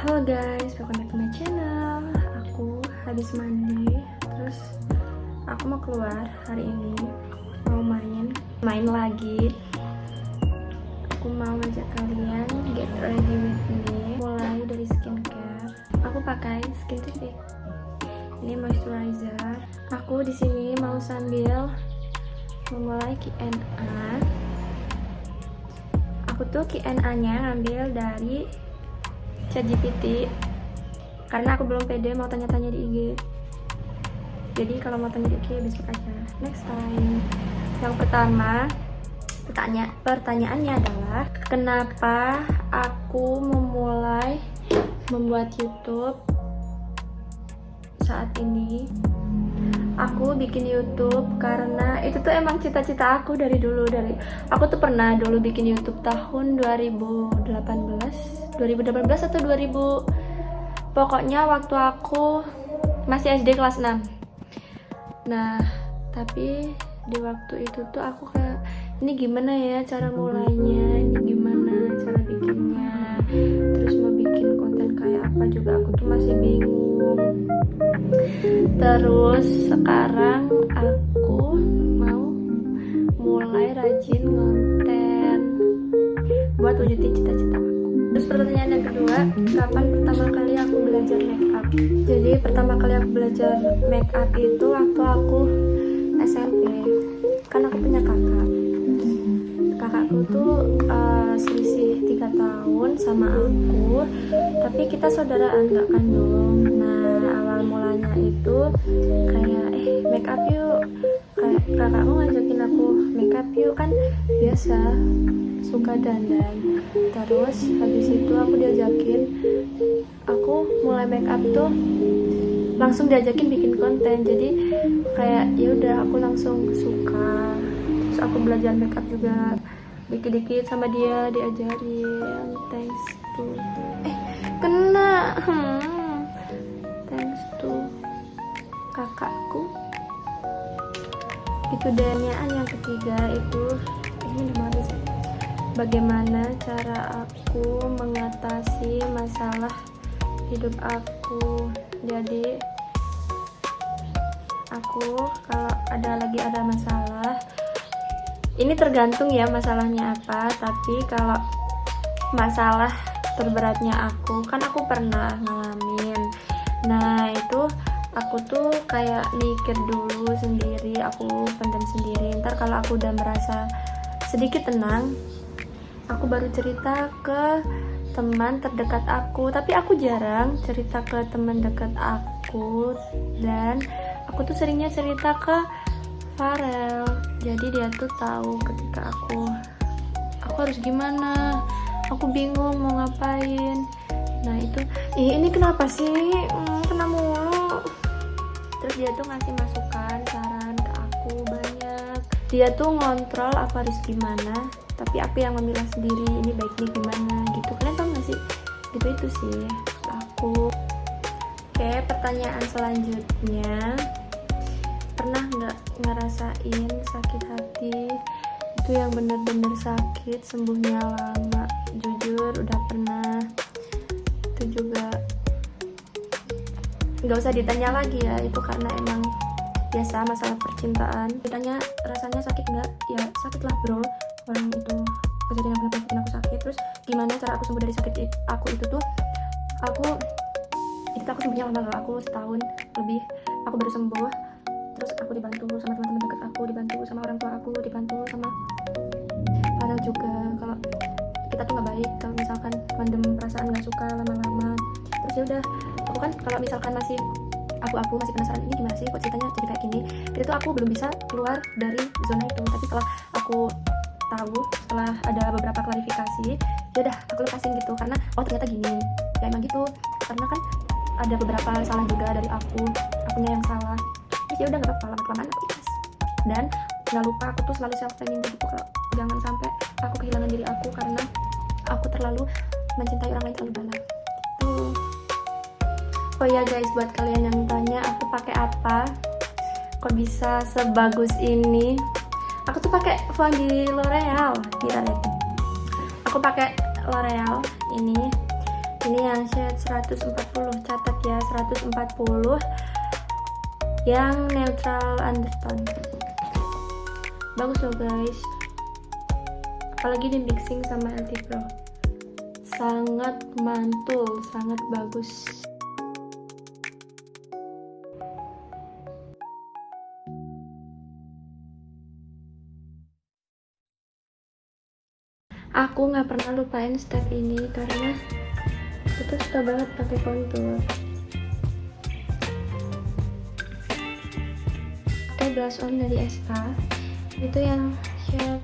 Halo guys, welcome back to my channel. Aku habis mandi, terus aku mau keluar hari ini, mau main lagi. Aku mau ngajak kalian get ready with me. Mulai dari skincare. Aku pakai Skintific. Ini moisturizer. Aku di sini mau sambil memulai Q&A. Aku tuh Q&A-nya ngambil dari ChatGPT karena aku belum pede mau tanya-tanya di IG. Jadi kalau mau tanya di IG besok aja, next time. Yang pertama, pertanyaannya adalah kenapa aku memulai membuat YouTube saat ini. Aku bikin YouTube karena itu tuh emang cita-cita aku dari dulu. Aku tuh pernah dulu bikin YouTube tahun 2018 atau 2000, pokoknya waktu aku masih SD kelas 6. Nah, tapi di waktu itu tuh aku kayak, ini gimana ya cara mulainya, ini gimana cara bikinnya, terus mau bikin konten kayak apa juga aku tuh masih bingung. Terus sekarang aku mau mulai rajin konten buat wujudin cita-cita aku. Terus pertanyaan yang kedua, kapan pertama kali aku belajar make up? Jadi pertama kali aku belajar make up itu waktu aku SMP. Kan aku punya kakakku tuh selisih 3 tahun sama aku, tapi kita saudaraan gak kandung. Nah, awal mulanya itu kayak make up yuk, kayak kakakku ngajakin aku make up yuk, kan biasa suka dandan. Terus habis itu aku diajakin, aku mulai make up tuh langsung diajakin bikin konten. Jadi kayak ya udah aku langsung suka. Terus aku belajar make up juga dikit-dikit sama dia, diajarin. Thanks to kena thanks to kakakku. Itu pertanyaan yang ketiga itu ini gimana sih? Bagaimana cara aku mengatasi masalah hidup aku? Jadi aku kalau ada masalah, ini tergantung ya masalahnya apa, tapi kalau masalah terberatnya aku pernah ngalamin. Nah, itu aku tuh kayak mikir dulu sendiri, aku pendam sendiri. Ntar kalau aku udah merasa sedikit tenang, aku baru cerita ke teman terdekat aku. Tapi aku jarang cerita ke teman dekat aku, dan aku tuh seringnya cerita ke Farel. Jadi dia tuh tahu ketika aku harus gimana, aku bingung mau ngapain. Nah itu, ini kenapa sih kena mulu. Terus dia tuh ngasih masukan, saran ke aku banyak. Dia tuh ngontrol aku harus gimana, tapi aku yang memilah sendiri ini baiknya gimana gitu. Kalian tau gak sih? Gitu itu sih aku. Oke, pertanyaan selanjutnya, pernah nggak ngerasain sakit hati itu yang bener-bener sakit sembuhnya lama? Jujur udah pernah. Itu juga nggak usah ditanya lagi ya, itu karena emang biasa masalah percintaan. Ditanya rasanya sakit nggak? Ya sakit lah bro, orang itu kejadian yang pernah bikin aku sakit. Terus gimana cara aku sembuh dari sakit aku itu tuh, aku sembuhnya lama loh, aku setahun lebih aku baru sembuh. Terus aku dibantu sama teman-teman dekat aku, dibantu sama orang tua aku, dibantu sama Farel juga. Kalau kita tuh nggak baik kalau misalkan mendem perasaan nggak suka lama-lama. Terus ya udah, aku kan kalau misalkan masih masih penasaran ini gimana sih kok ceritanya jadi kayak gini, itu tuh aku belum bisa keluar dari zona itu. Tapi setelah aku tahu, setelah ada beberapa klarifikasi, ya udah aku lepasin gitu, karena ternyata gini ya, emang gitu. Karena kan ada beberapa salah juga dari akunya yang salah. Ya udah nggak apa-apa, lama-kelamaan aku ikhlas. Dan nggak lupa, aku tuh selalu self training gitu, kalau jangan sampai aku kehilangan diri aku karena aku terlalu mencintai orang lain terlalu dalam tuh. Oh ya guys, buat kalian yang tanya aku pakai apa kok bisa sebagus ini, aku tuh pakai font di L'Oreal. Kita lihat, aku pakai L'Oreal ini. Ini yang shade 140, catat ya, 140 yang neutral undertone. Bagus loh guys, apalagi di mixing sama LT Pro, sangat mantul, sangat bagus. Aku nggak pernah lupain step ini karena aku suka banget pakai contour. Pakai blush on dari SK, itu yang shade,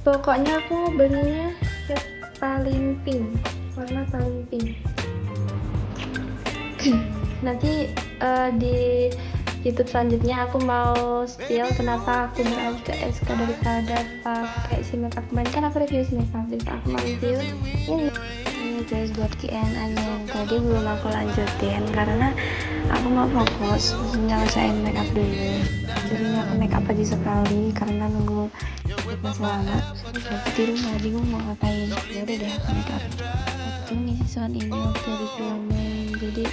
pokoknya aku belinya shade paling pink, warna paling pink. Nanti di YouTube selanjutnya aku mau spill kenapa aku beralih ke SK daripada pakai si makeup. Kemarin kan aku review si makeup, jadi aku mau review ini guys buat Q&A yang tadi belum aku lanjutin karena aku mau fokus nyelesain makeup dulu. Jadi aku makeup aja sekali karena nunggu masih lama. Aku di rumah bingung mau ngapain, ya udah deh aku makeup. Aku ngisi soal ini waktu habis pulang main, jadi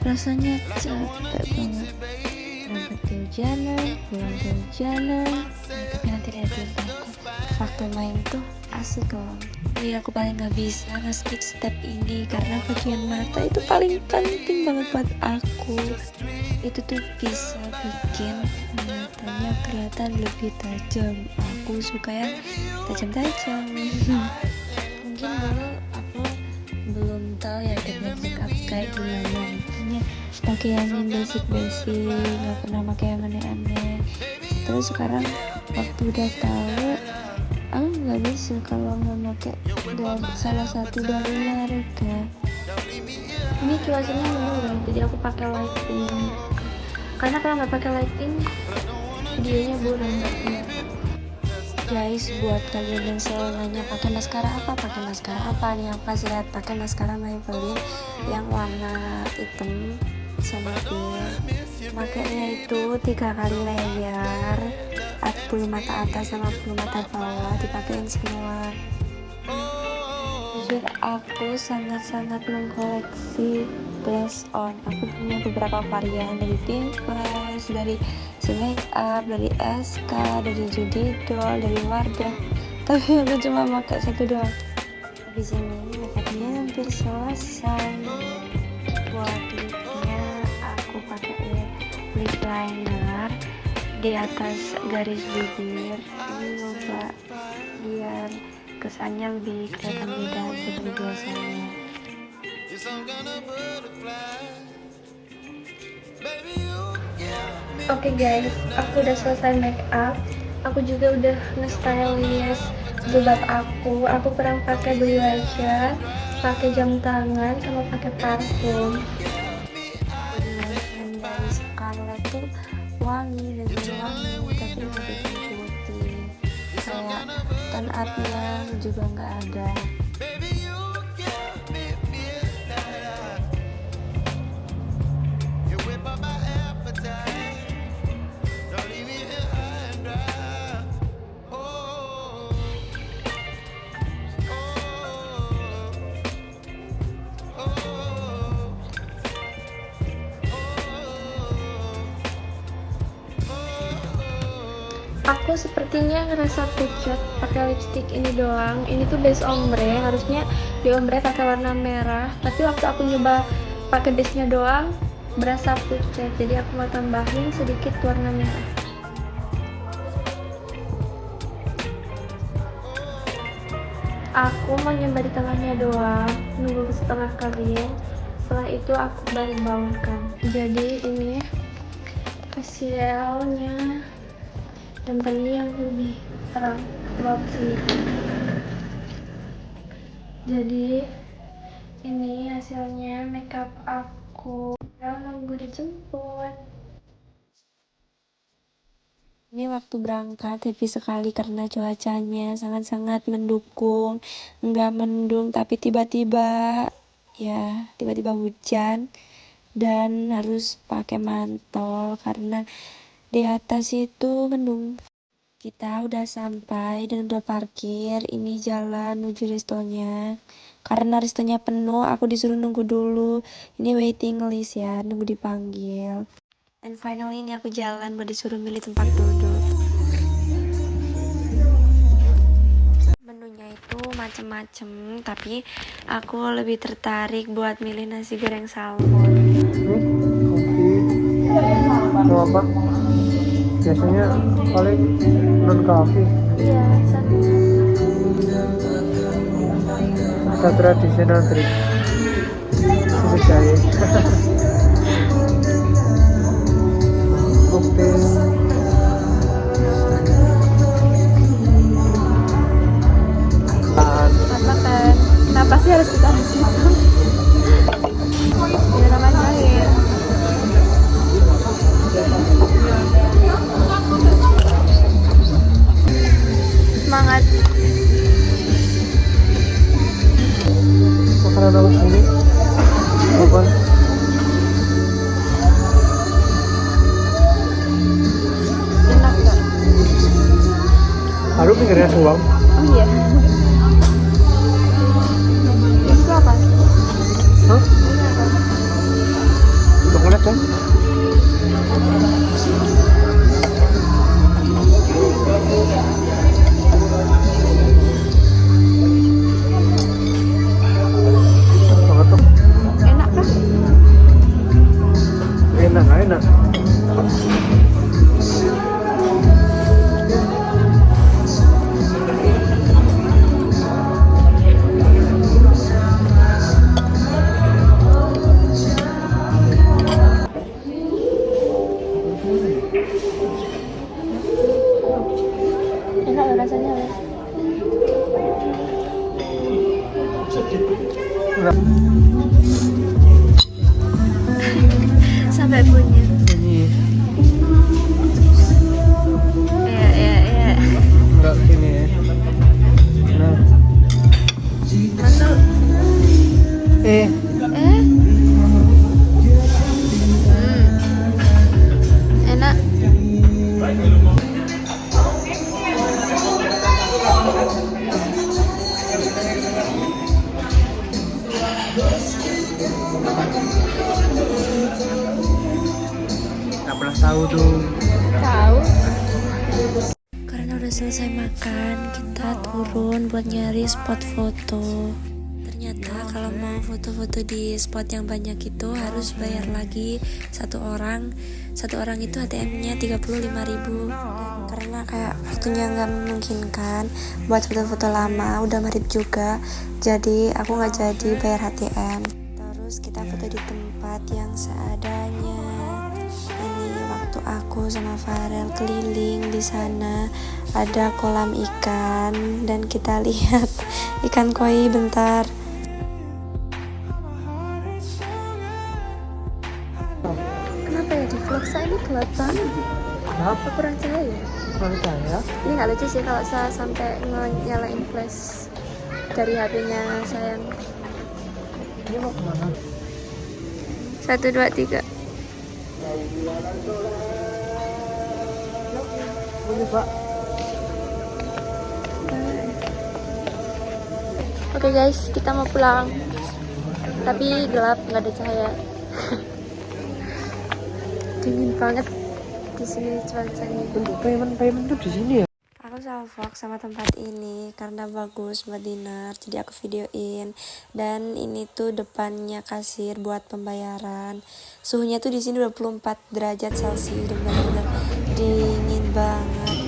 rasanya capek banget. Berangkat kehujanan, pulang kehujanan, tapi nanti lihat waktu main tuh asik loh. Jadi aku paling gak bisa nge-skip step ini karena bagian mata itu paling penting banget buat aku. Itu tuh bisa bikin matanya kelihatan lebih tajam. Aku suka yang tajam-tajam. Mungkin dulu aku belum tahu ya teknik makeup kayak gimana, makanya pakai yang basic-basic, nggak pernah pakai yang aneh-aneh. Terus sekarang waktu udah tahu, aku nggak bisa kalau nggak pakai salah satu dari mereka. Ini cuacanya menurun, jadi aku pakai lighting. Karena kalau nggak pakai lighting, videonya buram nggak kelihatan. Guys, buat kalian yang selalu nanya pakai maskara apa nih, aku kasih lihat pakai maskara Maybelline yang warna hitam sama pink. Makanya itu 3 kali layer, bulu mata atas sama bulu mata bawah dipakein semua. Jujur aku sangat-sangat mengkoleksi blush on. Aku punya beberapa varian dari Pink Plus, dari Make Up, dari SK, dari Judy Doll, dari Wardah. Tapi aku cuma pakai satu doang. Habis ini makeupnya hampir selesai. Buat lipnya aku pakai lip liner di atas garis bibir. Ini coba biar kesannya lebih kelihatan beda dari biasanya. Oke guys, aku udah selesai make up. Aku juga udah nge-stylish jilbab aku. Aku kurang pakai beli lashes, pakai jam tangan, sama pakai parfum. Dari Scarlett tuh wangi, lebih wangi, tapi nggak bikin putih. Kayak tone up-nya juga nggak ada. Aku sepertinya ngerasa pucat pakai lipstick ini doang. Ini tuh base ombre, harusnya di ombre pakai warna merah. Tapi waktu aku nyoba pakai base-nya doang, berasa pucat. Jadi aku mau tambahin sedikit warna merah. Aku mau nyoba di tengahnya doang, nunggu setengah kering. Setelah itu aku baru bawahkan. Jadi ini hasilnya, dan tadi yang lebih terang bawah sini. Jadi ini hasilnya makeup aku. Udah nunggu dijemput. Ini waktu berangkat happy sekali karena cuacanya sangat-sangat mendukung, nggak mendung tapi tiba-tiba hujan dan harus pakai mantel karena di atas itu mendung. Kita udah sampai dan udah parkir. Ini jalan menuju restonya. Karena restonya penuh, aku disuruh nunggu dulu. Ini waiting list ya, nunggu dipanggil. And finally ini aku jalan buat disuruh milih tempat duduk. Menunya itu macem-macem, tapi aku lebih tertarik buat milih nasi goreng salmon. Kopi mau apa? Biasanya paling non coffee. Iya, Ada tradisional drink susu jahe. Kopi makan. Kenapa sih harus kita di situ? Tidak namanya ya. Semangat. makanan aku sini apa? Enak gak? Baru pinggirnya doang. Oh iya. Itu apa? Hah? Ini apa? Coklat kan? Banget tuh. Enak kan? Enak. Enak loh rasanya. Sampai punya. Ini Iya. enggak ini ya. Nah. Masuk. Eh. Enak. Nggak pernah tahu tuh. Tahu. Karena udah selesai makan, kita turun buat nyari spot foto. Ternyata kalau mau foto-foto di spot yang banyak itu harus bayar lagi satu orang itu ATM-nya 35.000. Karena kayak waktunya nggak memungkinkan buat foto-foto lama, udah maghrib juga, jadi aku nggak jadi bayar ATM. Terus kita foto di tempat yang seadanya. Ini waktu aku sama Farel keliling di sana, ada kolam ikan dan kita lihat ikan koi bentar. Kenapa ya di vlog saya ini gelap banget? Kenapa? Kurang cahaya. Kurang cahaya? Ini nggak lucu sih kalau saya sampai nyalain flash dari HP-nya sayang. Ini mau kemana? 1, 2, 3. Ini Pak. Oke guys, kita mau pulang. Tapi gelap, nggak ada cahaya. Dingin banget di sini cuacanya. Payment tuh di sini ya? Aku salvok sama tempat ini karena bagus buat dinner, jadi aku videoin. Dan ini tuh depannya kasir buat pembayaran. Suhunya tuh di sini 24 derajat Celcius, udah benar-benar dingin banget.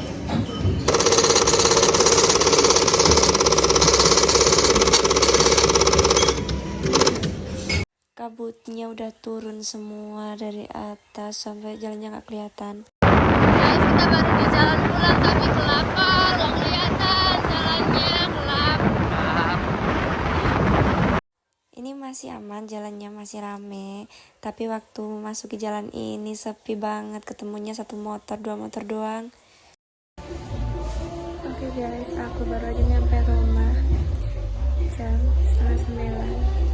Kabutnya udah turun semua dari atas sampai jalannya nggak kelihatan. Guys, kita baru di jalan pulang tapi gelap, nggak kelihatan jalannya, gelap. Ini masih aman, jalannya masih rame, tapi waktu masuk ke jalan ini sepi banget, ketemunya 1 motor, 2 motor doang. Oke guys, aku baru aja nyampe rumah jam 8:30.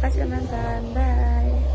Kasih nonton, bye.